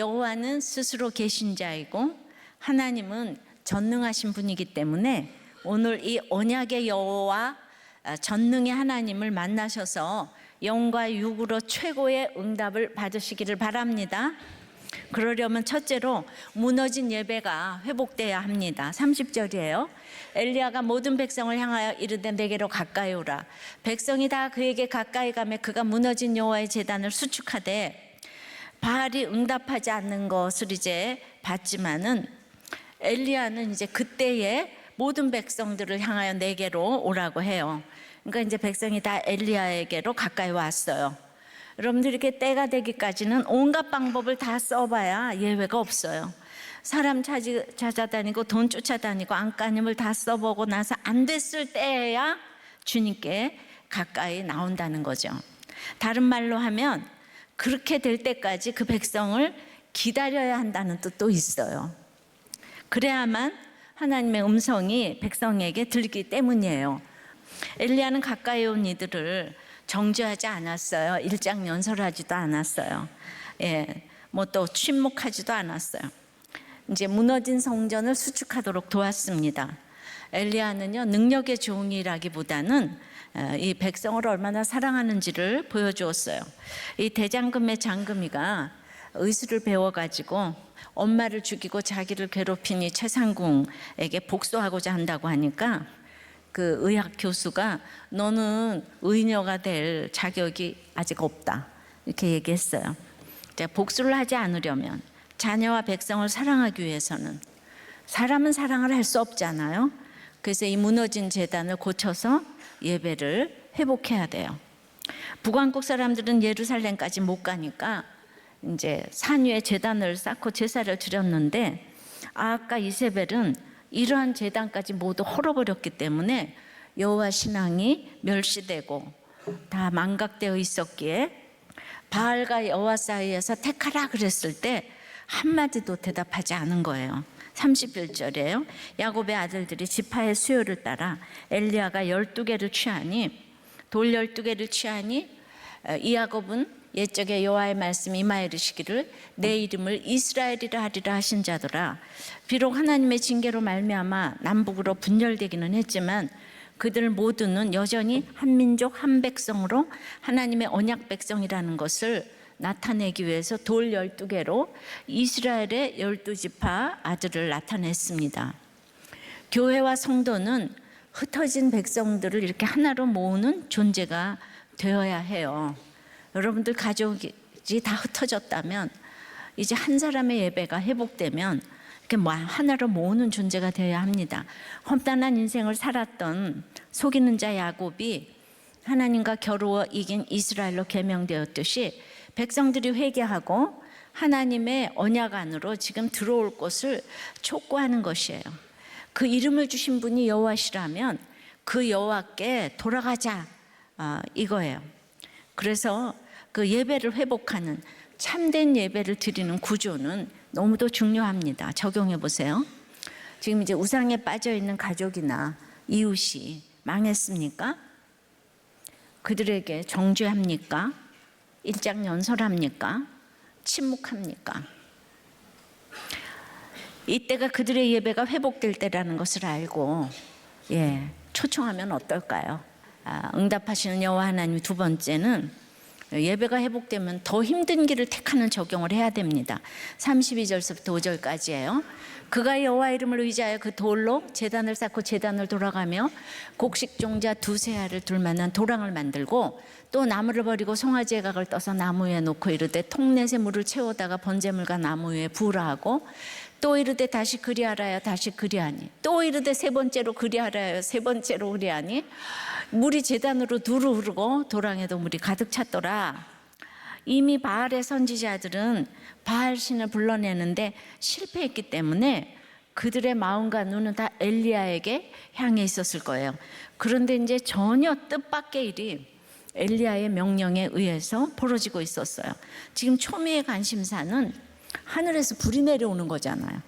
여호와는 스스로 계신 자이고 하나님은 전능하신 분이기 때문에 오늘 이 언약의 여호와 전능의 하나님을 만나셔서 영과 육으로 최고의 응답을 받으시기를 바랍니다. 그러려면 첫째로 무너진 예배가 회복돼야 합니다. 30절이에요. 엘리야가 모든 백성을 향하여 이르되 내게로 가까이 오라. 백성이 다 그에게 가까이 가매 그가 무너진 여호와의 제단을 수축하되 바알이 응답하지 않는 것을 이제 봤지만은 엘리야는 이제 그때에 모든 백성들을 향하여 내게로 오라고 해요. 그러니까 이제 백성이 다 엘리야에게로 가까이 왔어요. 여러분들 이렇게 때가 되기까지는 온갖 방법을 다 써봐야 예외가 없어요. 사람 찾아다니고 돈 쫓아다니고 안간힘을 다 써보고 나서 안 됐을 때야 주님께 가까이 나온다는 거죠. 다른 말로 하면 그렇게 될 때까지 그 백성을 기다려야 한다는 뜻도 있어요. 그래야만 하나님의 음성이 백성에게 들리기 때문이에요. 엘리야는 가까이 온 이들을 정죄하지 않았어요. 일장연설하지도 않았어요. 뭐 또 침묵하지도 않았어요. 이제 무너진 성전을 수축하도록 도왔습니다. 엘리야는요, 능력의 종이라기보다는 이 백성을 얼마나 사랑하는지를 보여주었어요. 이 대장금의 장금이가 의술을 배워가지고 엄마를 죽이고 자기를 괴롭힌 이 최상궁에게 복수하고자 한다고 하니까 그 의학 교수가 너는 의녀가 될 자격이 아직 없다 이렇게 얘기했어요. 복수를 하지 않으려면 자녀와 백성을 사랑하기 위해서는 사람은 사랑을 할 수 없잖아요. 그래서 이 무너진 제단을 고쳐서 예배를 회복해야 돼요. 북왕국 사람들은 예루살렘까지 못 가니까 이제 산 위에 제단을 쌓고 제사를 드렸는데 아까 이세벨은 이러한 제단까지 모두 헐어버렸기 때문에 여호와 신앙이 멸시되고 다 망각되어 있었기에 바알과 여호와 사이에서 택하라 그랬을 때 한마디도 대답하지 않은 거예요. 31절이에요. 야곱의 아들들이 지파의 수요를 따라 엘리야가 12개를 취하니 돌 12개를 취하니 이 야곱은 옛적에 여호와의 말씀이 임하여 이르시기를 내 이름을 이스라엘이라 하리라 하신 자더라. 비록 하나님의 징계로 말미암아 남북으로 분열되기는 했지만 그들 모두는 여전히 한 민족 한 백성으로 하나님의 언약 백성이라는 것을 나타내기 위해서 돌 12개로 이스라엘의 12지파 아들을 나타냈습니다. 교회와 성도는 흩어진 백성들을 이렇게 하나로 모으는 존재가 되어야 해요. 여러분들 가족이 다 흩어졌다면 이제 한 사람의 예배가 회복되면 이렇게 하나로 모으는 존재가 되어야 합니다. 험난한 인생을 살았던 속이는 자 야곱이 하나님과 겨루어 이긴 이스라엘로 계명되었듯이 백성들이 회개하고 하나님의 언약 안으로 지금 들어올 것을 촉구하는 것이에요. 그 이름을 주신 분이 여호와시라면 그 여호와께 돌아가자 이거예요. 그래서 그 예배를 회복하는 참된 예배를 드리는 구조는 너무도 중요합니다. 적용해 보세요. 지금 이제 우상에 빠져 있는 가족이나 이웃이 망했습니까? 그들에게 정죄합니까? 일장연설합니까? 침묵합니까? 이때가 그들의 예배가 회복될 때라는 것을 알고 초청하면 어떨까요? 응답하시는 여호와 하나님 두 번째는 예배가 회복되면 더 힘든 길을 택하는 적용을 해야 됩니다. 32절부터 5절까지예요. 그가 여호와 이름을 의지하여 그 돌로 제단을 쌓고 제단을 돌아가며 곡식종자 두세 알을 둘 만한 도랑을 만들고 또 나무를 버리고 송아지의 각을 떠서 나무 위에 놓고 이르되 통넷에 물을 채우다가 번제물과 나무 위에 부으라 하고 또 이르되 다시 그리하라여 다시 그리하니 또 이르되 세 번째로 그리하라여 세 번째로 그리하니 물이 제단으로 두루 흐르고 도랑에도 물이 가득 찼더라. 이미 바알의 선지자들은 바알 신을 불러내는데 실패했기 때문에 그들의 마음과 눈은 다 엘리야에게 향해 있었을 거예요. 그런데 이제 전혀 뜻밖의 일이 엘리야의 명령에 의해서 벌어지고 있었어요. 지금 초미의 관심사는 하늘에서 불이 내려오는 거잖아요.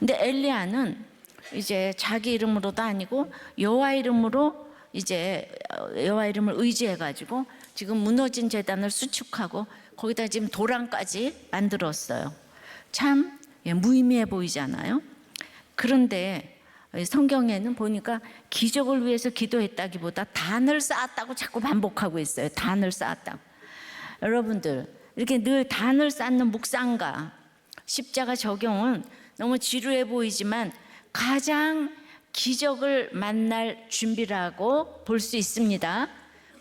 근데 엘리야는 이제 자기 이름으로도 아니고 여호와 이름으로 이제 여호와 이름을 의지해 가지고 지금 무너진 제단을 수축하고 거기다 지금 도랑까지 만들었어요. 참 무의미해 보이잖아요. 그런데 성경에는 보니까 기적을 위해서 기도했다기보다 단을 쌓았다고 자꾸 반복하고 있어요. 단을 쌓았다고. 여러분들 이렇게 늘 단을 쌓는 묵상과 십자가 적용은 너무 지루해 보이지만 가장 기적을 만날 준비라고 볼 수 있습니다.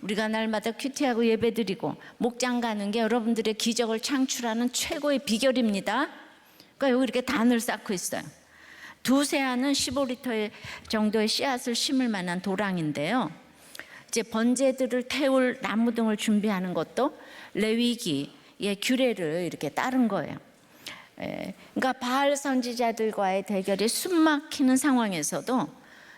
우리가 날마다 큐티하고 예배드리고 목장 가는 게 여러분들의 기적을 창출하는 최고의 비결입니다. 그러니까 여기 이렇게 단을 쌓고 있어요. 두세 알은 15리터 정도의 씨앗을 심을 만한 도랑인데요. 이제 번제들을 태울 나무 등을 준비하는 것도 레위기의 규례를 이렇게 따른 거예요. 그러니까 바알 선지자들과의 대결이 숨막히는 상황에서도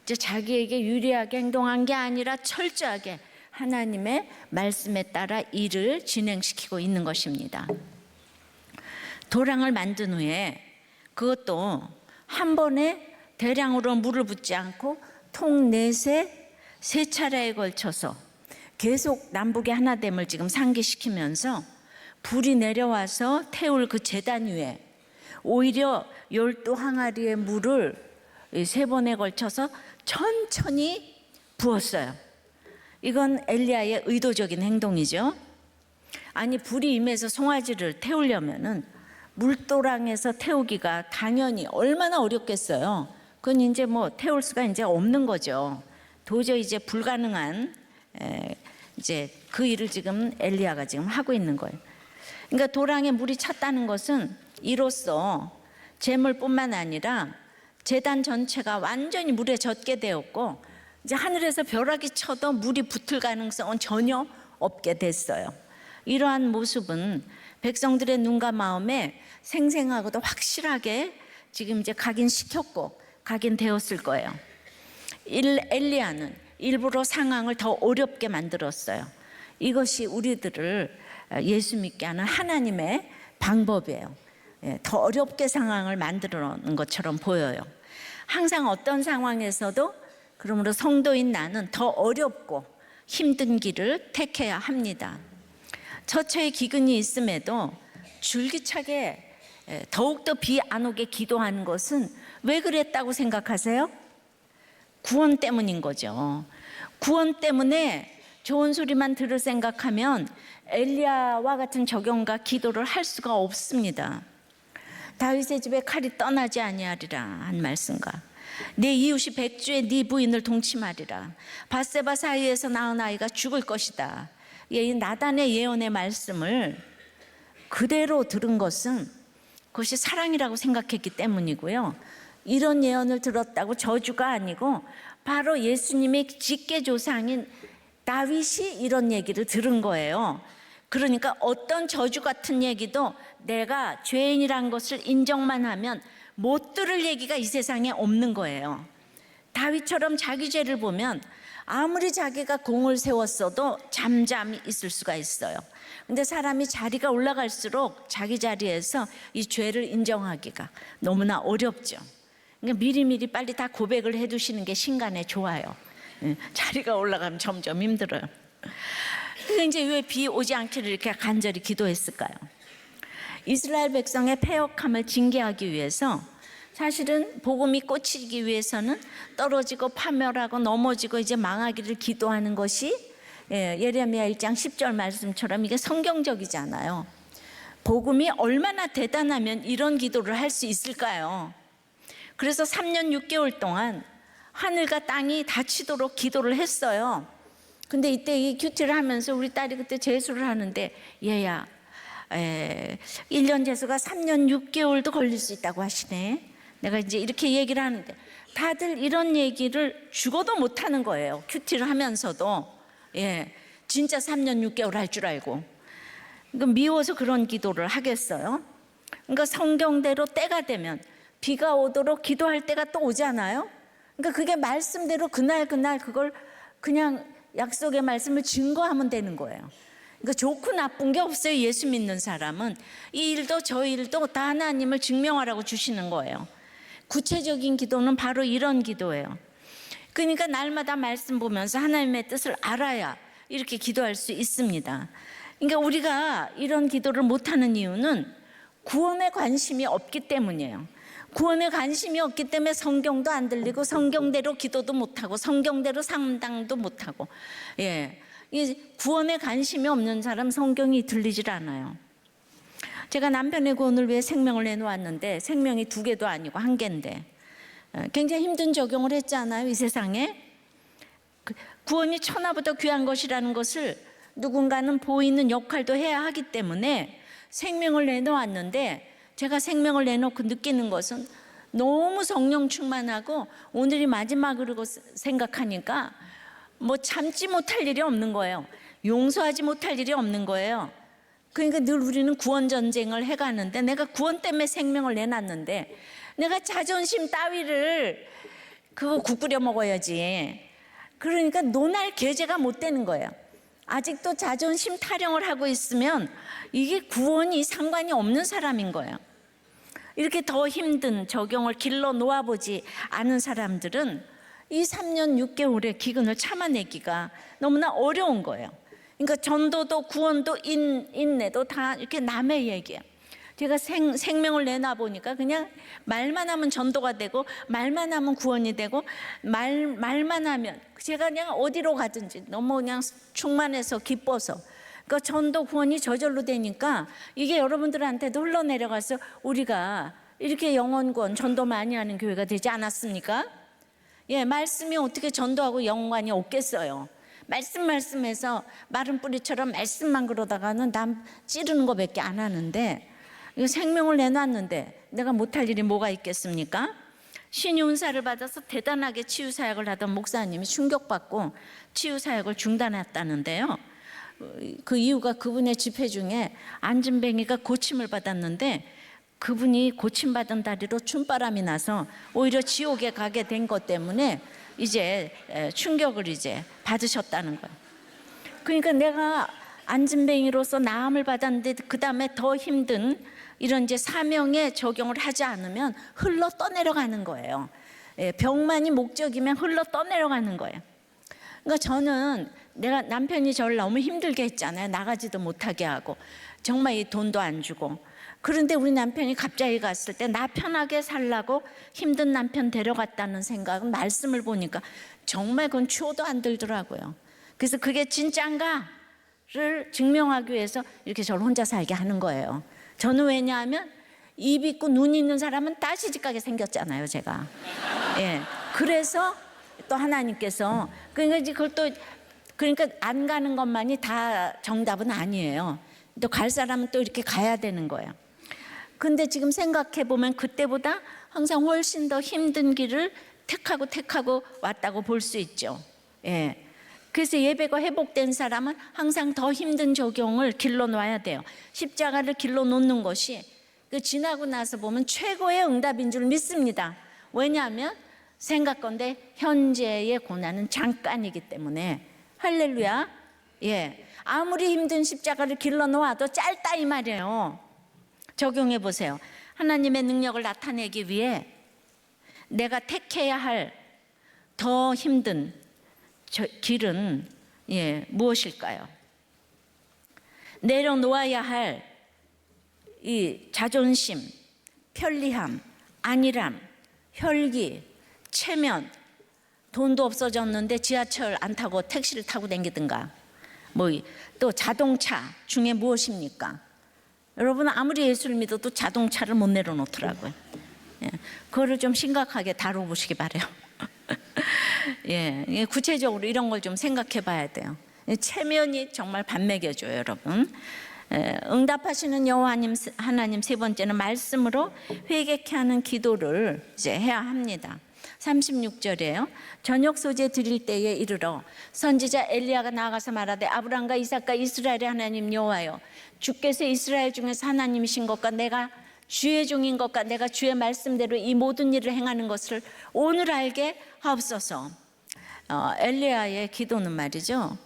이제 자기에게 유리하게 행동한 게 아니라 철저하게 하나님의 말씀에 따라 일을 진행시키고 있는 것입니다. 도랑을 만든 후에 그것도 한 번에 대량으로 물을 붓지 않고 통 넷에 세 차례에 걸쳐서 계속 남북의 하나됨을 지금 상기시키면서 불이 내려와서 태울 그 제단 위에 오히려 12항아리의 물을 세 번에 걸쳐서 천천히 부었어요. 이건 엘리야의 의도적인 행동이죠. 아니 불이 임해서 송아지를 태우려면은 물도랑에서 태우기가 당연히 얼마나 어렵겠어요. 그건 이제 뭐 태울 수가 이제 없는 거죠. 도저히 이제 불가능한 이제 그 일을 지금 엘리야가 지금 하고 있는 거예요. 그러니까 도랑에 물이 찼다는 것은 이로써 제물뿐만 아니라 제단 전체가 완전히 물에 젖게 되었고 이제 하늘에서 벼락이 쳐도 물이 붙을 가능성은 전혀 없게 됐어요. 이러한 모습은 백성들의 눈과 마음에 생생하고도 확실하게 지금 이제 각인시켰고 각인되었을 거예요. 엘리야는 일부러 상황을 더 어렵게 만들었어요. 이것이 우리들을 예수 믿게 하는 하나님의 방법이에요. 더 어렵게 상황을 만들어 놓은 것처럼 보여요. 항상 어떤 상황에서도 그러므로 성도인 나는 더 어렵고 힘든 길을 택해야 합니다. 처처의 기근이 있음에도 줄기차게 더욱더 비 안 오게 기도하는 것은 왜 그랬다고 생각하세요? 구원 때문인 거죠. 구원 때문에 좋은 소리만 들을 생각하면 엘리야와 같은 적용과 기도를 할 수가 없습니다. 다윗의 집에 칼이 떠나지 아니하리라 한 말씀과 내 이웃이 백주에 네 부인을 동침하리라 밧세바 사이에서 낳은 아이가 죽을 것이다. 이 나단의 예언의 말씀을 그대로 들은 것은 그것이 사랑이라고 생각했기 때문이고요. 이런 예언을 들었다고 저주가 아니고 바로 예수님의 직계 조상인 다윗이 이런 얘기를 들은 거예요. 그러니까 어떤 저주 같은 얘기도 내가 죄인이란 것을 인정만 하면 못 들을 얘기가 이 세상에 없는 거예요. 다윗처럼 자기 죄를 보면 아무리 자기가 공을 세웠어도 잠잠히 있을 수가 있어요. 근데 사람이 자리가 올라갈수록 자기 자리에서 이 죄를 인정하기가 너무나 어렵죠. 그러니까 미리미리 빨리 다 고백을 해두시는 게 신간에 좋아요. 자리가 올라가면 점점 힘들어요. 그래서 이제 왜 비 오지 않기를 이렇게 간절히 기도했을까요? 이스라엘 백성의 패역함을 징계하기 위해서 사실은 복음이 꽂히기 위해서는 떨어지고 파멸하고 넘어지고 이제 망하기를 기도하는 것이 예레미야 1장 10절 말씀처럼 이게 성경적이잖아요. 복음이 얼마나 대단하면 이런 기도를 할 수 있을까요? 그래서 3년 6개월 동안 하늘과 땅이 닫히도록 기도를 했어요. 근데 이때 이 큐티를 하면서 우리 딸이 그때 재수를 하는데 얘야 1년 재수가 3년 6개월도 걸릴 수 있다고 하시네. 내가 이제 이렇게 얘기를 하는데 다들 이런 얘기를 죽어도 못하는 거예요. 큐티를 하면서도 진짜 3년 6개월 할 줄 알고. 그러니까 미워서 그런 기도를 하겠어요. 그러니까 성경대로 때가 되면 비가 오도록 기도할 때가 또 오잖아요. 그러니까 그게 말씀대로 그날 그걸 그냥 약속의 말씀을 증거하면 되는 거예요. 그러니까 좋고 나쁜 게 없어요. 예수 믿는 사람은 이 일도 저 일도 다 하나님을 증명하라고 주시는 거예요. 구체적인 기도는 바로 이런 기도예요. 그러니까 날마다 말씀 보면서 하나님의 뜻을 알아야 이렇게 기도할 수 있습니다. 그러니까 우리가 이런 기도를 못하는 이유는 구원에 관심이 없기 때문이에요. 구원에 관심이 없기 때문에 성경도 안 들리고 성경대로 기도도 못하고 성경대로 상담도 못하고, 이 구원에 관심이 없는 사람 성경이 들리질 않아요. 제가 남편의 구원을 위해 생명을 내놓았는데 생명이 2개도 아니고 1개인데 굉장히 힘든 적용을 했잖아요. 이 세상에 구원이 천하보다 귀한 것이라는 것을 누군가는 보이는 역할도 해야 하기 때문에 생명을 내놓았는데, 제가 생명을 내놓고 느끼는 것은 너무 성령 충만하고 오늘이 마지막으로 생각하니까 뭐 참지 못할 일이 없는 거예요. 용서하지 못할 일이 없는 거예요. 그러니까 늘 우리는 구원 전쟁을 해가는데, 내가 구원 때문에 생명을 내놨는데 내가 자존심 따위를 그거 국 끓여 먹어야지. 그러니까 논할 계제가 못 되는 거예요. 아직도 자존심 타령을 하고 있으면 이게 구원이 상관이 없는 사람인 거예요. 이렇게 더 힘든 적용을 길러 놓아보지 않은 사람들은 이 3년 6개월의 기근을 참아내기가 너무나 어려운 거예요. 그러니까 전도도 구원도 인내도 다 이렇게 남의 얘기예요. 제가 생명을 내놔보니까 그냥 말만 하면 전도가 되고 말만 하면 구원이 되고 말만 하면 제가 그냥 어디로 가든지 너무 그냥 충만해서 기뻐서, 그러니까 전도 구원이 저절로 되니까 이게 여러분들한테도 흘러내려가서 우리가 이렇게 영혼 구원 전도 많이 하는 교회가 되지 않았습니까? 말씀이 어떻게 전도하고 연관이 없겠어요. 말씀해서 마른 뿌리처럼 말씀만 그러다가는 남 찌르는 거밖에 안 하는데, 이거 생명을 내놨는데 내가 못할 일이 뭐가 있겠습니까? 신이 은사를 받아서 대단하게 치유사역을 하던 목사님이 충격받고 치유사역을 중단했다는데요. 그 이유가 그분의 집회 중에 안진뱅이가 고침을 받았는데 그분이 고침받은 다리로 춤바람이 나서 오히려 지옥에 가게 된 것 때문에 이제 충격을 이제 받으셨다는 거예요. 그러니까 내가 안진뱅이로서 나음을 받았는데 그 다음에 더 힘든 이런 이제 사명에 적용을 하지 않으면 흘러 떠내려가는 거예요. 병만이 목적이면 흘러 떠내려가는 거예요. 그러니까 저는 내가 남편이 저를 너무 힘들게 했잖아요. 나가지도 못하게 하고 정말 이 돈도 안 주고. 그런데 우리 남편이 갑자기 갔을 때 나 편하게 살라고 힘든 남편 데려갔다는 생각은 말씀을 보니까 정말 그건 추호도 안 들더라고요. 그래서 그게 진짠가를 증명하기 위해서 이렇게 저를 혼자 살게 하는 거예요. 저는 왜냐하면 입 있고 눈 있는 사람은 다 시집가게 생겼잖아요, 제가. 그래서 또 하나님께서 그러니까 그걸 또 그러니까 안 가는 것만이 다 정답은 아니에요. 또 갈 사람은 또 이렇게 가야 되는 거예요. 근데 지금 생각해 보면 그때보다 항상 훨씬 더 힘든 길을 택하고 왔다고 볼 수 있죠. 그래서 예배가 회복된 사람은 항상 더 힘든 적용을 길러 놔야 돼요. 십자가를 길러 놓는 것이 그 지나고 나서 보면 최고의 응답인 줄 믿습니다. 왜냐하면 생각건대 현재의 고난은 잠깐이기 때문에. 할렐루야. 아무리 힘든 십자가를 길러 놓아도 짧다 이 말이에요. 적용해 보세요. 하나님의 능력을 나타내기 위해 내가 택해야 할 더 힘든 길은 무엇일까요? 내려놓아야 할 이 자존심, 편리함, 안일함, 혈기, 체면, 돈도 없어졌는데 지하철 안 타고 택시를 타고 다니든가, 또 자동차 중에 무엇입니까? 여러분 아무리 예수를 믿어도 자동차를 못 내려놓더라고요. 그거를 좀 심각하게 다뤄보시기 바래요. 구체적으로 이런 걸 좀 생각해 봐야 돼요. 체면이 정말 반맥여줘요, 여러분. 응답하시는 여호와 하나님, 세 번째는 말씀으로 회개케 하는 기도를 이제 해야 합니다. 36절이에요. 저녁 소재 드릴 때에 이르러 선지자 엘리야가 나아가서 말하되 아브라함과 이삭과 이스라엘의 하나님 여호와여, 주께서 이스라엘 중에서 하나님이신 것과 내가 주의 종인 것과 내가 주의 말씀대로 이 모든 일을 행하는 것을 오늘 알게 하옵소서. 엘리야의 기도는 말이죠.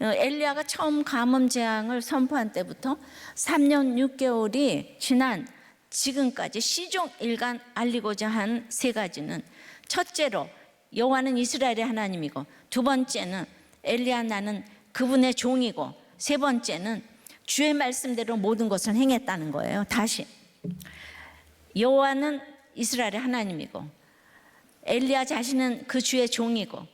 엘리야가 처음 가뭄 재앙을 선포한 때부터 3년 6개월이 지난 지금까지 시종 일관 알리고자 한 3가지는, 첫째로 여호와는 이스라엘의 하나님이고, 두 번째는 엘리야 나는 그분의 종이고, 세 번째는 주의 말씀대로 모든 것을 행했다는 거예요. 다시 여호와는 이스라엘의 하나님이고 엘리야 자신은 그 주의 종이고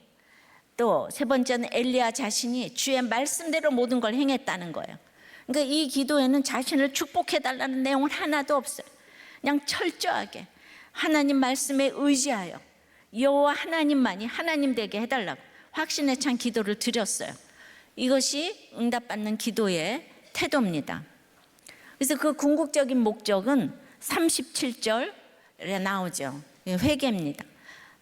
또 세 번째는 엘리야 자신이 주의 말씀대로 모든 걸 행했다는 거예요. 그러니까 이 기도에는 자신을 축복해달라는 내용은 하나도 없어요. 그냥 철저하게 하나님 말씀에 의지하여 여호와 하나님만이 하나님 되게 해달라고 확신에 찬 기도를 드렸어요. 이것이 응답받는 기도의 태도입니다. 그래서 그 궁극적인 목적은 37절에 나오죠. 회개입니다.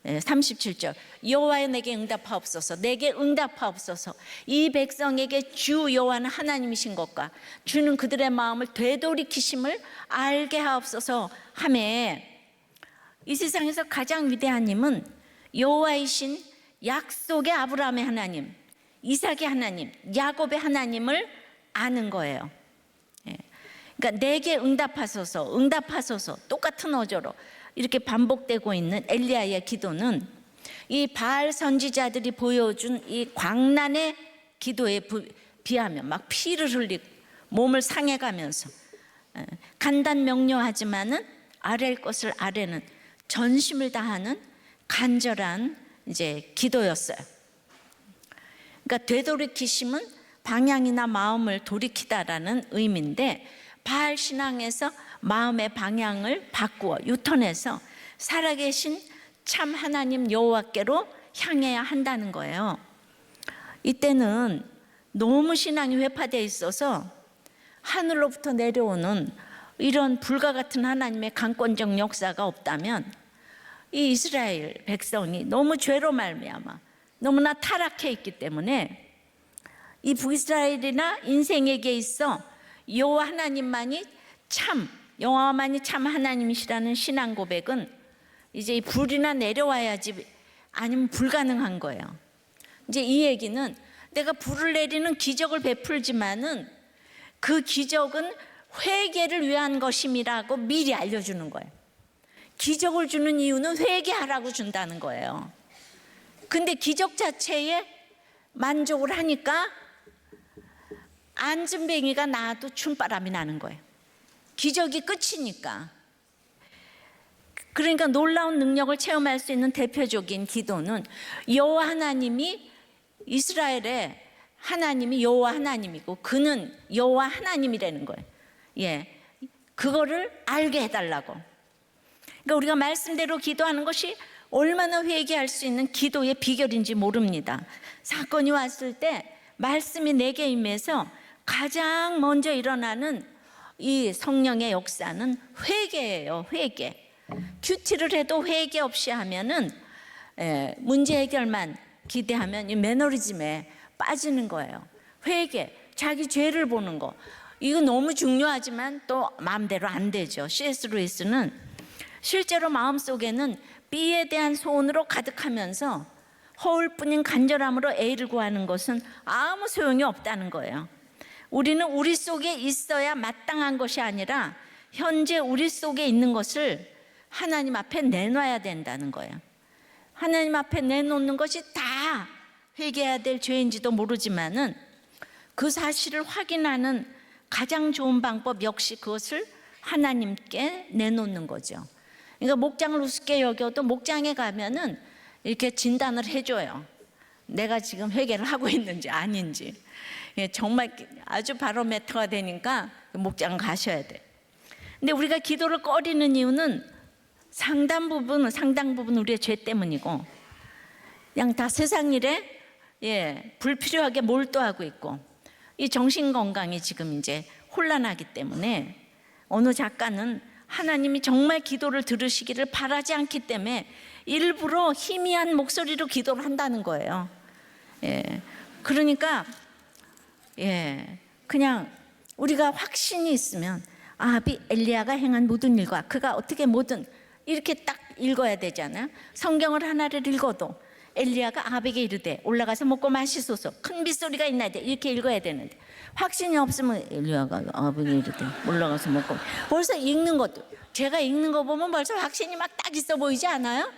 37절 여호와여 내게 응답하옵소서, 내게 응답하옵소서. 이 백성에게 주 여호와는 하나님이신 것과 주는 그들의 마음을 되돌이키심을 알게 하옵소서 하매, 이 세상에서 가장 위대한 님은 여호와이신 약속의 아브라함의 하나님, 이삭의 하나님, 야곱의 하나님을 아는 거예요. 그러니까 내게 응답하소서, 응답하소서, 똑같은 어조로 이렇게 반복되고 있는 엘리야의 기도는 이 바알 선지자들이 보여준 이 광란의 기도에 비하면 막 피를 흘리고 몸을 상해가면서 간단명료하지만은 아랠 것을 아뢰는 전심을 다하는 간절한 이제 기도였어요. 그러니까 되돌이키심은 방향이나 마음을 돌이키다라는 의미인데, 바알 신앙에서 마음의 방향을 바꾸어 유턴해서 살아계신 참 하나님 여호와께로 향해야 한다는 거예요. 이때는 너무 신앙이 회파되어 있어서 하늘로부터 내려오는 이런 불과 같은 하나님의 강권적 역사가 없다면 이 이스라엘 백성이 너무 죄로 말미암아 너무나 타락해 있기 때문에 이 북이스라엘이나 인생에게 있어 여호와 하나님만이 참, 여호와만이 참 하나님이시라는 신앙 고백은 이제 이 불이나 내려와야지 아니면 불가능한 거예요. 이제 이 얘기는 내가 불을 내리는 기적을 베풀지만은 그 기적은 회개를 위한 것임이라고 미리 알려주는 거예요. 기적을 주는 이유는 회개하라고 준다는 거예요. 근데 기적 자체에 만족을 하니까 안진뱅이가 나도 춤바람이 나는 거예요. 기적이 끝이니까. 그러니까 놀라운 능력을 체험할 수 있는 대표적인 기도는 여호와 하나님이 이스라엘의 하나님이 여호와 하나님이고 그는 여호와 하나님이라는 거예요. 예, 그거를 알게 해달라고. 그러니까 우리가 말씀대로 기도하는 것이 얼마나 회개할 수 있는 기도의 비결인지 모릅니다. 사건이 왔을 때 말씀이 내게 임해서 가장 먼저 일어나는 이 성령의 역사는 회개예요. 회개. 큐티를 해도 회개 없이 하면은 문제 해결만 기대하면 이 매너리즘에 빠지는 거예요. 회개, 자기 죄를 보는 거, 이거 너무 중요하지만 또 마음대로 안 되죠. C.S. 루이스는 실제로 마음속에는 B에 대한 소원으로 가득하면서 허울뿐인 간절함으로 A를 구하는 것은 아무 소용이 없다는 거예요. 우리는 우리 속에 있어야 마땅한 것이 아니라 현재 우리 속에 있는 것을 하나님 앞에 내놔야 된다는 거예요. 하나님 앞에 내놓는 것이 다 회개해야 될 죄인지도 모르지만은 그 사실을 확인하는 가장 좋은 방법 역시 그것을 하나님께 내놓는 거죠. 그러니까 목장을 우습게 여겨도 목장에 가면은 이렇게 진단을 해줘요. 내가 지금 회개를 하고 있는지 아닌지. 정말 아주 바로메터가 되니까 목장 가셔야 돼. 근데 우리가 기도를 꺼리는 이유는 상당 부분 우리의 죄 때문이고, 그냥 다 세상 일에 불필요하게 몰두하고 있고, 이 정신 건강이 지금 이제 혼란하기 때문에 어느 작가는 하나님이 정말 기도를 들으시기를 바라지 않기 때문에 일부러 희미한 목소리로 기도를 한다는 거예요. 그러니까 그냥 우리가 확신이 있으면 아합이 엘리야가 행한 모든 일과 그가 어떻게 모든 이렇게 딱 읽어야 되잖아요. 성경을 하나를 읽어도 엘리야가 아합에게 이르되 올라가서 먹고 마시소서, 큰 빗소리가 있나이다, 이렇게 읽어야 되는데 확신이 없으면 엘리야가 아합에게 이르되 올라가서 먹고, 벌써 읽는 것도, 제가 읽는 거 보면 벌써 확신이 막 딱 있어 보이지 않아요?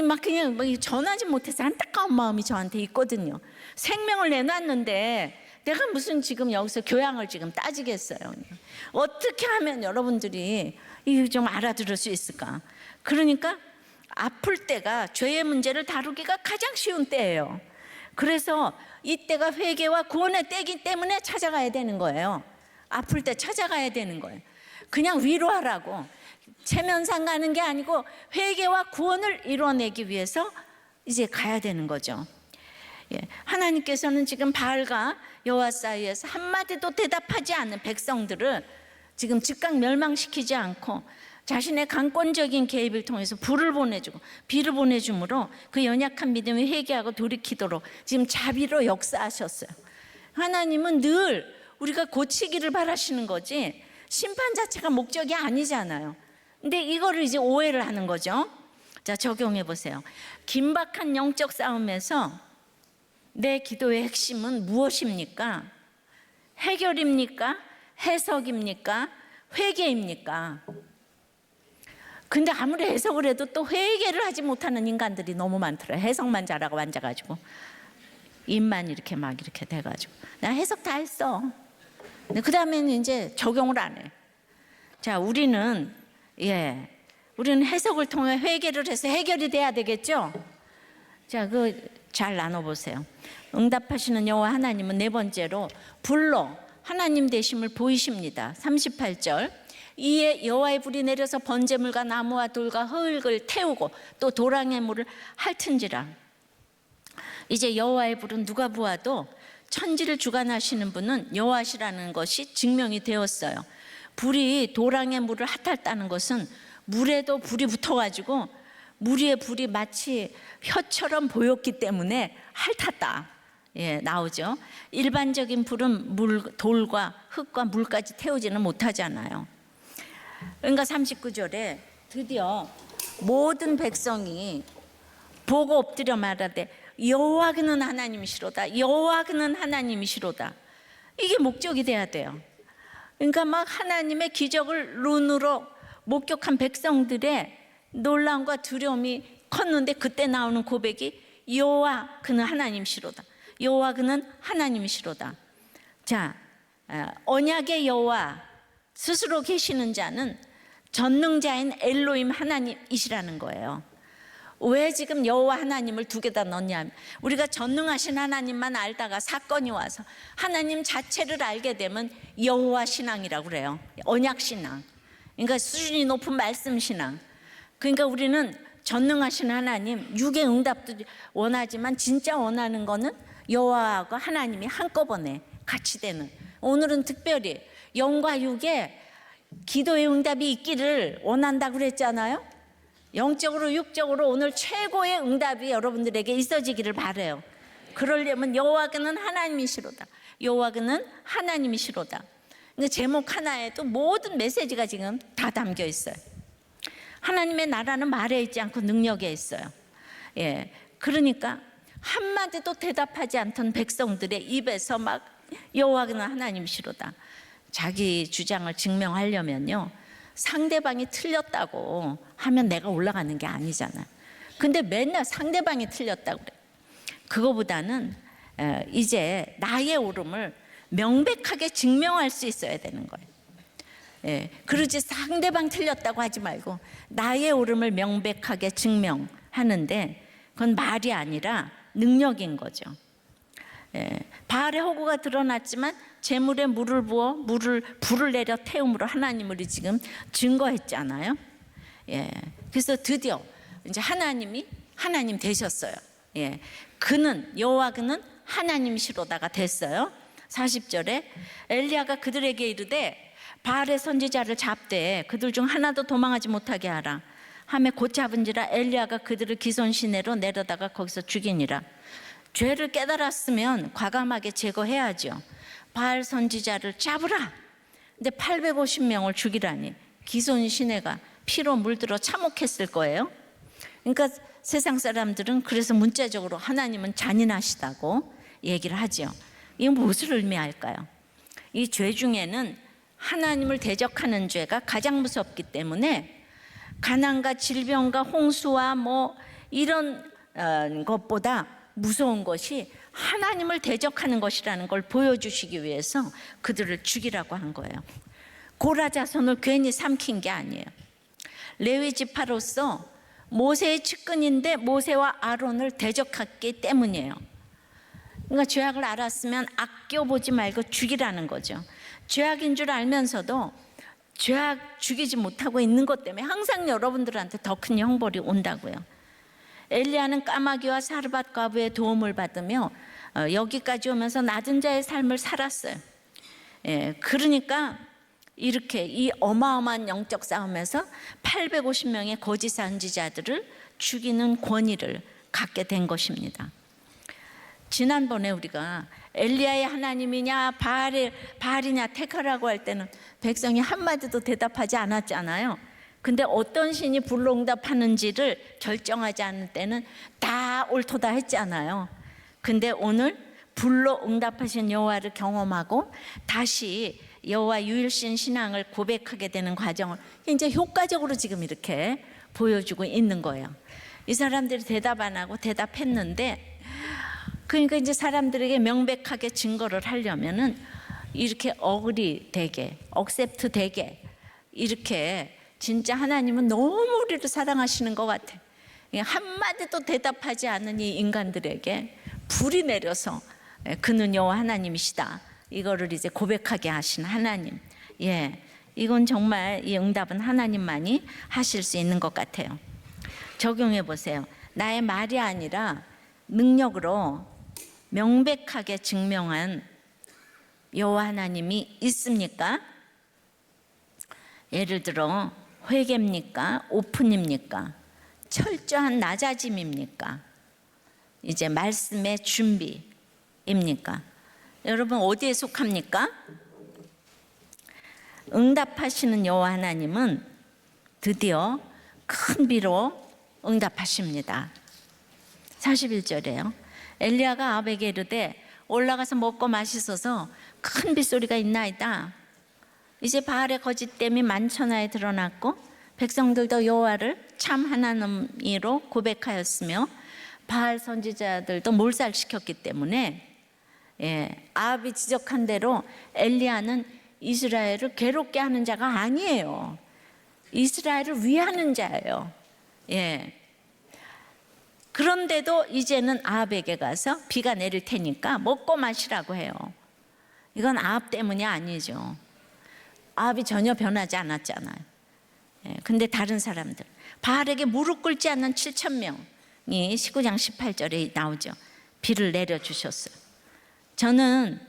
막 그냥 전하지 못해서 안타까운 마음이 저한테 있거든요. 생명을 내놨는데 내가 무슨 지금 여기서 교양을 지금 따지겠어요. 어떻게 하면 여러분들이 이거 좀 알아들을 수 있을까? 그러니까 아플 때가 죄의 문제를 다루기가 가장 쉬운 때예요. 그래서 이때가 회개와 구원의 때이기 때문에 찾아가야 되는 거예요. 아플 때 찾아가야 되는 거예요. 그냥 위로하라고 체면상 가는 게 아니고 회개와 구원을 이뤄내기 위해서 이제 가야 되는 거죠. 하나님께서는 지금 바알과 여호와 사이에서 한마디도 대답하지 않는 백성들을 지금 즉각 멸망시키지 않고 자신의 강권적인 개입을 통해서 불을 보내주고 비를 보내줌으로 그 연약한 믿음이 회개하고 돌이키도록 지금 자비로 역사하셨어요. 하나님은 늘 우리가 고치기를 바라시는 거지 심판 자체가 목적이 아니잖아요. 근데 이거를 이제 오해를 하는 거죠. 자, 적용해 보세요. 긴박한 영적 싸움에서 내 기도의 핵심은 무엇입니까? 해결입니까? 해석입니까? 회개입니까? 근데 아무리 해석을 해도 또 회개를 하지 못하는 인간들이 너무 많더라고요. 해석만 잘하고 앉아가지고 입만 이렇게 막 이렇게 돼가지고 나 해석 다 했어. 그 다음에는 이제 적용을 안 해. 자, 우리는 해석을 통해 회개를 해서 해결이 돼야 되겠죠? 자, 잘 나눠보세요. 응답하시는 여호와 하나님은 네 번째로 불로 하나님 되심을 보이십니다. 38절. 이에 여호와의 불이 내려서 번제물과 나무와 돌과 흙을 태우고 또 도랑의 물을 핥은지라. 이제 여호와의 불은 누가 보아도 천지를 주관하시는 분은 여호와시라는 것이 증명이 되었어요. 불이 도랑의 물을 핫핥다는 것은 물에도 불이 붙어가지고 물 위에 불이 마치 혀처럼 보였기 때문에 핥았다 나오죠. 일반적인 불은 돌과 흙과 물까지 태우지는 못하잖아요. 그러니까 39절에 드디어 모든 백성이 보고 엎드려 말하되 여호와 그는 하나님이시로다, 여호와 그는 하나님이시로다. 이게 목적이 돼야 돼요. 그러니까 막 하나님의 기적을 눈으로 목격한 백성들의 놀라움과 두려움이 컸는데 그때 나오는 고백이 여호와 그는 하나님이시로다, 여호와 그는 하나님이시로다. 자, 언약의 여호와 스스로 계시는 자는 전능자인 엘로힘 하나님이시라는 거예요. 왜 지금 여호와 하나님을 두 개 다 넣냐면 우리가 전능하신 하나님만 알다가 사건이 와서 하나님 자체를 알게 되면 여호와 신앙이라고 그래요. 언약 신앙. 그러니까 수준이 높은 말씀 신앙. 그러니까 우리는 전능하신 하나님, 육의 응답도 원하지만 진짜 원하는 거는 여호와와 하나님이 한꺼번에 같이 되는. 오늘은 특별히 영과 육에 기도의 응답이 있기를 원한다고 그랬잖아요. 영적으로 육적으로 오늘 최고의 응답이 여러분들에게 있어지기를 바라요. 그러려면 여호와 그는 하나님이시로다, 여호와 그는 하나님이시로다. 제목 하나에도 모든 메시지가 지금 다 담겨 있어요. 하나님의 나라는 말에 있지 않고 능력에 있어요. 그러니까 한마디도 대답하지 않던 백성들의 입에서 막 여호와 그는 하나님이시로다. 자기 주장을 증명하려면요, 상대방이 틀렸다고 하면 내가 올라가는 게 아니잖아요. 근데 맨날 상대방이 틀렸다고 그래. 그거보다는 이제 나의 옳음을 명백하게 증명할 수 있어야 되는 거예요. 그러지 상대방 틀렸다고 하지 말고 나의 옳음을 명백하게 증명하는데 그건 말이 아니라 능력인 거죠. 바알의 허구가 드러났지만 제물에 물을 부어 불을 내려 태움으로 하나님을 지금 증거했잖아요. 그래서 드디어 이제 하나님이 하나님 되셨어요. 그는 여호와 그는 하나님이시로다가 됐어요. 40절에 엘리야가 그들에게 이르되 바알의 선지자를 잡되 그들 중 하나도 도망하지 못하게 하라 하매 곧 잡은지라 엘리야가 그들을 기손 시내로 내려다가 거기서 죽이니라. 죄를 깨달았으면 과감하게 제거해야죠. 바알 선지자를 잡으라. 근데 850명을 죽이라니 기손 시내가 피로 물들어 참혹했을 거예요. 그러니까 세상 사람들은 그래서 문자적으로 하나님은 잔인하시다고 얘기를 하죠. 이건 무엇을 의미할까요? 이 죄 중에는 하나님을 대적하는 죄가 가장 무섭기 때문에 가난과 질병과 홍수와 뭐 이런 것보다 무서운 것이 하나님을 대적하는 것이라는 걸 보여주시기 위해서 그들을 죽이라고 한 거예요. 고라 자손을 괜히 삼킨 게 아니에요. 레위 지파로서 모세의 측근인데 모세와 아론을 대적했기 때문이에요. 그러니까 죄악을 알았으면 아껴보지 말고 죽이라는 거죠. 죄악인 줄 알면서도 죄악 죽이지 못하고 있는 것 때문에 항상 여러분들한테 더 큰 형벌이 온다고요. 엘리야는 까마귀와 사르밧 과부의 도움을 받으며 여기까지 오면서 낮은 자의 삶을 살았어요. 그러니까 이렇게 이 어마어마한 영적 싸움에서 850명의 거짓 선지자들을 죽이는 권위를 갖게 된 것입니다. 지난번에 우리가 엘리야의 하나님이냐 바알이냐 택하라고 할 때는 백성이 한마디도 대답하지 않았잖아요. 근데 어떤 신이 불로 응답하는지를 결정하지 않을 때는 다 옳도다 했잖아요. 근데 오늘 불로 응답하신 여호와를 경험하고 다시 여호와 유일신 신앙을 고백하게 되는 과정을 이제 효과적으로 지금 이렇게 보여주고 있는 거예요. 이 사람들이 대답 안 하고 대답했는데, 그러니까 이제 사람들에게 명백하게 증거를 하려면은 이렇게 어그리 되게, 억셉트 되게, 이렇게 진짜 하나님은 너무 우리를 사랑하시는 것 같아. 한마디도 대답하지 않는 이 인간들에게 불이 내려서 그는 여호와 하나님이시다, 이거를 이제 고백하게 하신 하나님. 이건 정말 이 응답은 하나님만이 하실 수 있는 것 같아요. 적용해 보세요. 나의 말이 아니라 능력으로 명백하게 증명한 여호와 하나님이 있습니까? 예를 들어 회개입니까? 오픈입니까? 철저한 낮아짐입니까? 이제 말씀의 준비입니까? 여러분 어디에 속합니까? 응답하시는 여호와 하나님은 드디어 큰 비로 응답하십니다. 41절에요. 엘리야가 아합에게 이르되 올라가서 먹고 마시소서, 큰 빗소리가 있나이다. 이제 바알의 거짓됨이 만천하에 드러났고 백성들도 여호와를 참 하나님이로 고백하였으며 바알 선지자들도 몰살시켰기 때문에 아합이 지적한 대로 엘리야는 이스라엘을 괴롭게 하는 자가 아니에요. 이스라엘을 위하는 자예요. 그런데도 이제는 아합에게 가서 비가 내릴 테니까 먹고 마시라고 해요. 이건 아합 때문이 아니죠. 아합이 전혀 변하지 않았잖아요. 근데 다른 사람들, 바알에게 무릎 꿇지 않는 7,000명이 19장 18절에 나오죠. 비를 내려주셨어요. 저는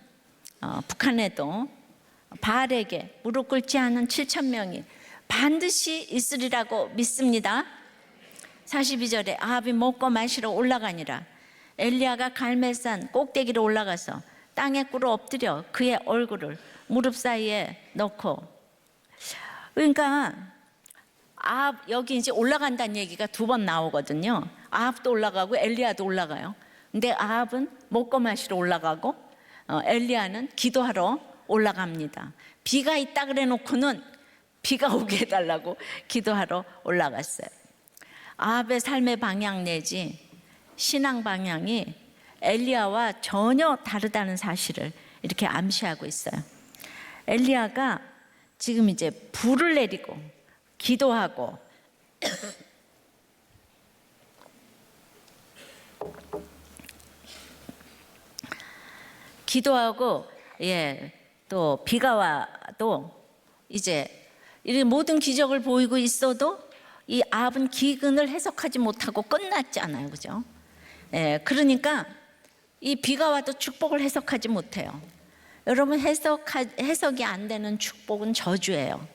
북한에도 바알에게 무릎 꿇지 않은 7,000명이 반드시 있으리라고 믿습니다. 42절에 아합이 먹고 마시러 올라가니라. 엘리야가 갈멜산 꼭대기로 올라가서 땅에 꿇어 엎드려 그의 얼굴을 무릎 사이에 넣고, 그러니까 아합, 여기 이제 올라간다는 얘기가 2번 나오거든요. 아합도 올라가고 엘리야도 올라가요. 근데 아합은 먹고 마시러 올라가고 엘리야는 기도하러 올라갑니다. 비가 있다 그래 놓고는 비가 오게 해달라고 기도하러 올라갔어요. 아합의 삶의 방향 내지 신앙 방향이 엘리야와 전혀 다르다는 사실을 이렇게 암시하고 있어요. 엘리야가 지금 이제 불을 내리고 기도하고 또 비가 와도 이제 이 모든 기적을 보이고 있어도 이 아합은 기근을 해석하지 못하고 끝났잖아요, 그죠? 그러니까 이 비가 와도 축복을 해석하지 못해요. 여러분, 해석이 안 되는 축복은 저주예요.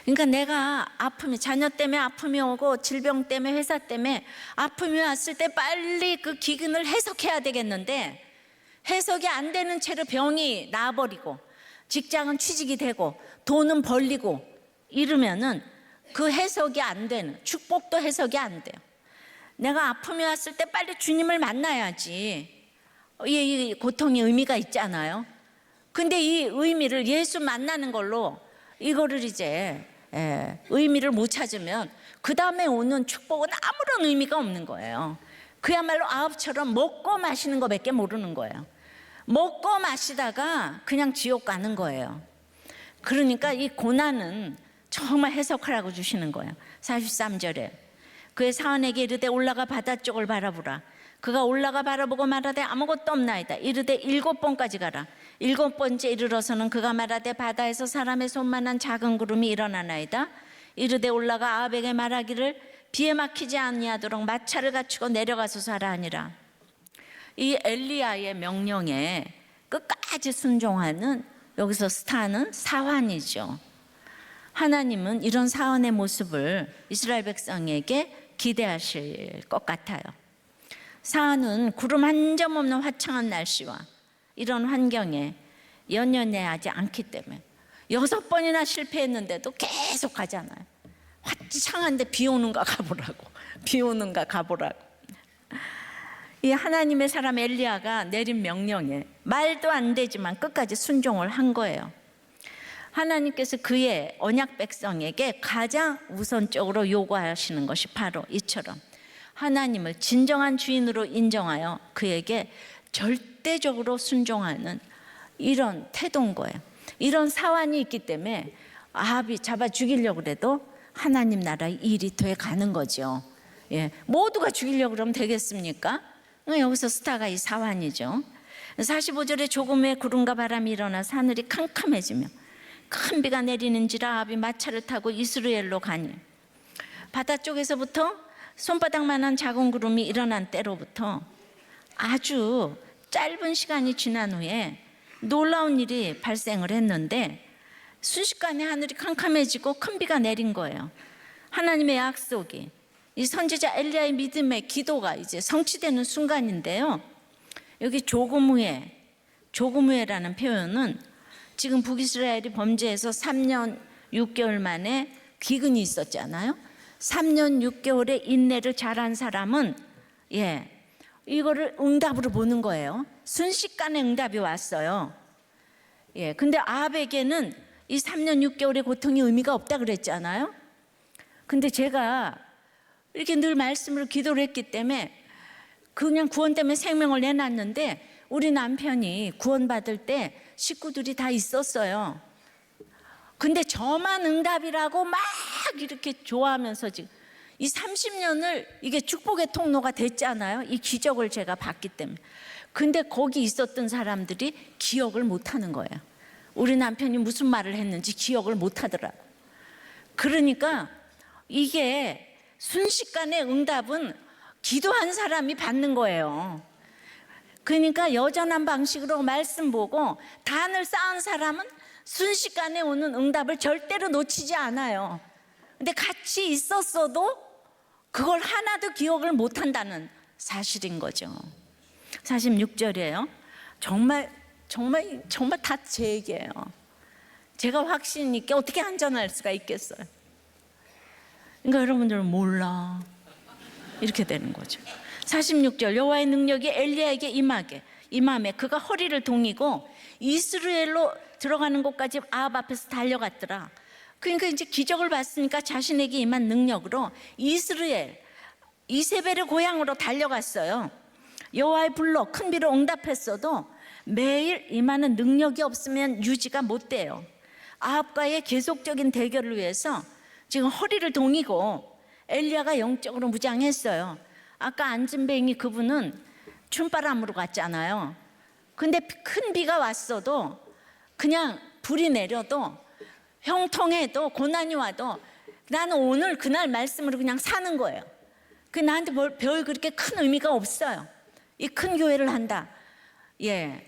그러니까 내가 아픔이, 자녀 때문에 아픔이 오고 질병 때문에, 회사 때문에 아픔이 왔을 때 빨리 그 기근을 해석해야 되겠는데 해석이 안 되는 채로 병이 나버리고 직장은 취직이 되고 돈은 벌리고 이러면은 그 해석이 안 되는, 축복도 해석이 안 돼요. 내가 아픔이 왔을 때 빨리 주님을 만나야지 이 고통이 의미가 있잖아요. 근데 이 의미를 예수 만나는 걸로 이거를 이제 의미를 못 찾으면 그 다음에 오는 축복은 아무런 의미가 없는 거예요. 그야말로 아합처럼 먹고 마시는 것밖에 모르는 거예요. 먹고 마시다가 그냥 지옥 가는 거예요. 그러니까 이 고난은 정말 해석하라고 주시는 거예요. 43절에 그의 사환에게 이르되 올라가 바다 쪽을 바라보라. 그가 올라가 바라보고 말하되 아무것도 없나이다. 이르되 7번까지 가라. 7번째 이르러서는 그가 말하되 바다에서 사람의 손만한 작은 구름이 일어나나이다. 이르되 올라가 아합에게 말하기를 비에 막히지 아니하도록 마차를 갖추고 내려가소서 하라 하니라. 이 엘리야의 명령에 끝까지 순종하는, 여기서 스타는 사환이죠. 하나님은 이런 사환의 모습을 이스라엘 백성에게 기대하실 것 같아요. 사환은 구름 한 점 없는 화창한 날씨와 이런 환경에 연연해하지 않기 때문에 6번이나 실패했는데도 계속 가잖아요. 화창한데 비 오는가 가보라고, 비 오는가 가보라고. 이 하나님의 사람 엘리야가 내린 명령에 말도 안 되지만 끝까지 순종을 한 거예요. 하나님께서 그의 언약 백성에게 가장 우선적으로 요구하시는 것이 바로 이처럼 하나님을 진정한 주인으로 인정하여 그에게 절대적으로 순종하는 이런 태도인 거예요. 이런 사환이 있기 때문에 아합이 잡아 죽이려고 해도 하나님 나라의 일이 돼 가는 거죠. 예, 모두가 죽이려고 그러면 되겠습니까? 여기서 스타가 이 사환이죠. 45절에 조금 후에 구름과 바람이 일어나 하늘이 캄캄해지며 큰 비가 내리는지라 아합이 마차를 타고 이스라엘로 가니 바다 쪽에서부터 손바닥만한 작은 구름이 일어난 때로부터 아주 짧은 시간이 지난 후에 놀라운 일이 발생을 했는데 순식간에 하늘이 캄캄해지고 큰 비가 내린 거예요. 하나님의 약속이, 이 선지자 엘리야의 믿음의 기도가 이제 성취되는 순간인데요. 여기 조금 후에라는 표현은 지금 북이스라엘이 범죄해서 3년 6개월 만에 기근이 있었잖아요. 3년 6개월의 인내를 잘한 사람은 이거를 응답으로 보는 거예요. 순식간에 응답이 왔어요. 근데 아합에게는 이 3년 6개월의 고통이 의미가 없다 그랬잖아요. 근데 제가 이렇게 늘 말씀으로 기도를 했기 때문에 그냥 구원 때문에 생명을 내놨는데 우리 남편이 구원받을 때 식구들이 다 있었어요. 근데 저만 응답이라고 막 이렇게 좋아하면서 지금 이 30년을 이게 축복의 통로가 됐잖아요. 이 기적을 제가 봤기 때문에. 근데 거기 있었던 사람들이 기억을 못 하는 거예요. 우리 남편이 무슨 말을 했는지 기억을 못 하더라고요. 그러니까 이게 순식간에 응답은 기도한 사람이 받는 거예요. 그러니까 여전한 방식으로 말씀 보고 단을 쌓은 사람은 순식간에 오는 응답을 절대로 놓치지 않아요. 근데 같이 있었어도 그걸 하나도 기억을 못 한다는 사실인 거죠. 46절이에요. 정말 다 제 얘기예요. 제가 확신 있게 어떻게 안전할 수가 있겠어요? 그러니까 여러분들은 몰라. 이렇게 되는 거죠. 46절 여호와의 능력이 엘리야에게 임함에 그가 허리를 동이고 이스라엘로 들어가는 곳까지 아합 앞에서 달려갔더라. 그러니까 이제 기적을 봤으니까 자신에게 임한 능력으로 이스라엘 이세벨의 고향으로 달려갔어요. 여호와의 불로 큰 비로 응답했어도 매일 임하는 능력이 없으면 유지가 못 돼요. 아합과의 계속적인 대결을 위해서 지금 허리를 동이고 엘리야가 영적으로 무장했어요. 아까 안진뱅이 그분은 춤바람으로 갔잖아요. 근데 큰 비가 왔어도 그냥 불이 내려도 형통해도 고난이 와도 나는 오늘 그날 말씀으로 그냥 사는 거예요. 그 나한테 별 그렇게 큰 의미가 없어요. 이 큰 교회를 한다.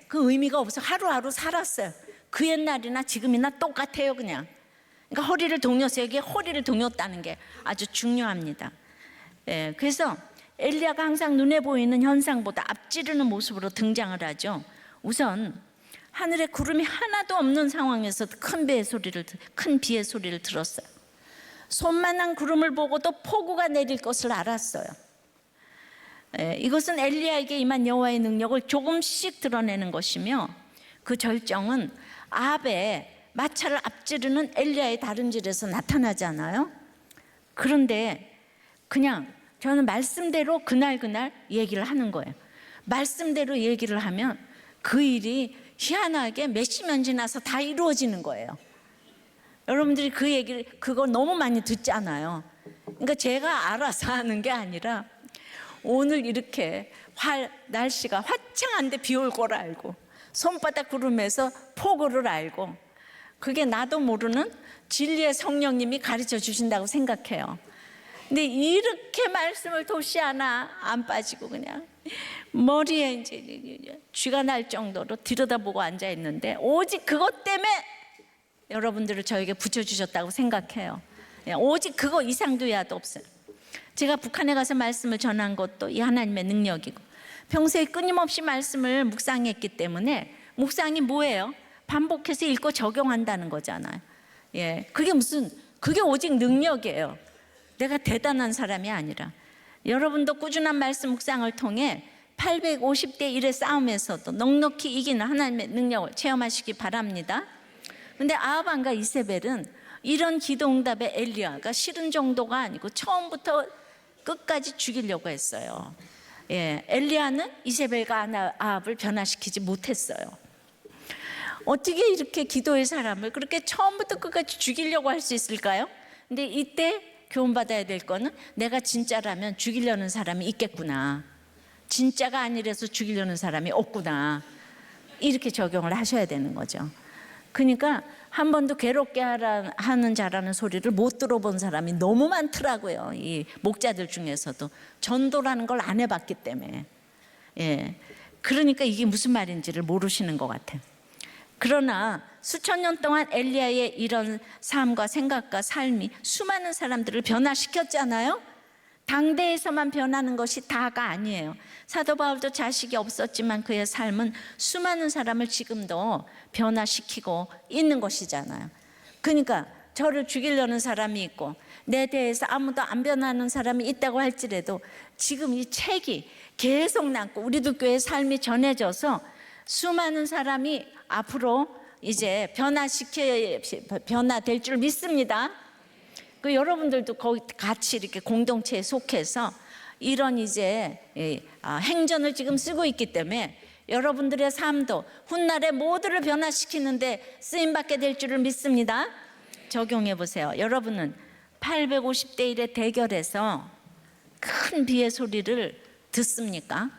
그 의미가 없어. 하루하루 살았어요. 그 옛날이나 지금이나 똑같아요, 그냥. 그러니까 허리를 동여서 여기에 허리를 동였다는 게 아주 중요합니다. 그래서 엘리야가 항상 눈에 보이는 현상보다 앞지르는 모습으로 등장을 하죠. 우선 하늘에 구름이 하나도 없는 상황에서 큰 비의 소리를 들었어요. 손만한 구름을 보고도 폭우가 내릴 것을 알았어요. 이것은 엘리야에게 임한 여호와의 능력을 조금씩 드러내는 것이며 그 절정은 아합의 마차를 앞지르는 엘리야의 다름질에서 나타나잖아요. 그런데 그냥 저는 말씀대로 그날 얘기를 하는 거예요. 말씀대로 얘기를 하면 그 일이 희한하게 몇십 년 지나서 다 이루어지는 거예요. 여러분들이 그 얘기를 그거 너무 많이 듣잖아요. 그러니까 제가 알아서 하는 게 아니라 오늘 이렇게 날씨가 화창한데 비 올 걸 알고 손바닥 구름에서 폭우를 알고 그게 나도 모르는 진리의 성령님이 가르쳐 주신다고 생각해요. 근데 이렇게 말씀을 도시 하나 안 빠지고 그냥 머리에 이제 쥐가 날 정도로 들여다보고 앉아 있는데 오직 그것 때문에 여러분들을 저에게 붙여주셨다고 생각해요. 오직 그거 이상도 야도 없어요. 제가 북한에 가서 말씀을 전한 것도 이 하나님의 능력이고 평소에 끊임없이 말씀을 묵상했기 때문에 묵상이 뭐예요? 반복해서 읽고 적용한다는 거잖아요. 그게 오직 능력이에요. 내가 대단한 사람이 아니라 여러분도 꾸준한 말씀 묵상을 통해 850대 1의 싸움에서도 넉넉히 이기는 하나님의 능력을 체험하시기 바랍니다. 근데 아합왕과 이세벨은 이런 기도응답에 엘리야가 싫은 정도가 아니고 처음부터 끝까지 죽이려고 했어요. 엘리야는 이세벨과 아합을 변화시키지 못했어요. 어떻게 이렇게 기도의 사람을 그렇게 처음부터 끝까지 죽이려고 할 수 있을까요? 근데 이때 교훈받아야 될 거는 내가 진짜라면 죽이려는 사람이 있겠구나, 진짜가 아니라서 죽이려는 사람이 없구나, 이렇게 적용을 하셔야 되는 거죠. 그러니까 한 번도 괴롭게 하는 자라는 소리를 못 들어본 사람이 너무 많더라고요. 이 목자들 중에서도 전도라는 걸 안 해봤기 때문에. 그러니까 이게 무슨 말인지를 모르시는 것 같아요. 그러나 수천 년 동안 엘리야의 이런 삶과 생각과 삶이 수많은 사람들을 변화시켰잖아요. 당대에서만 변하는 것이 다가 아니에요. 사도 바울도 자식이 없었지만 그의 삶은 수많은 사람을 지금도 변화시키고 있는 것이잖아요. 그러니까 저를 죽이려는 사람이 있고 내 대해서 아무도 안 변하는 사람이 있다고 할지라도 지금 이 책이 계속 남고 우리도 교회의 삶이 전해져서 수많은 사람이 앞으로 이제 변화될 줄 믿습니다. 그 여러분들도 거기 같이 이렇게 공동체에 속해서 이런 이제 행전을 지금 쓰고 있기 때문에 여러분들의 삶도 훗날에 모두를 변화시키는데 쓰임받게 될 줄을 믿습니다. 적용해 보세요. 여러분은 850대 1의 대결에서 큰 비의 소리를 듣습니까?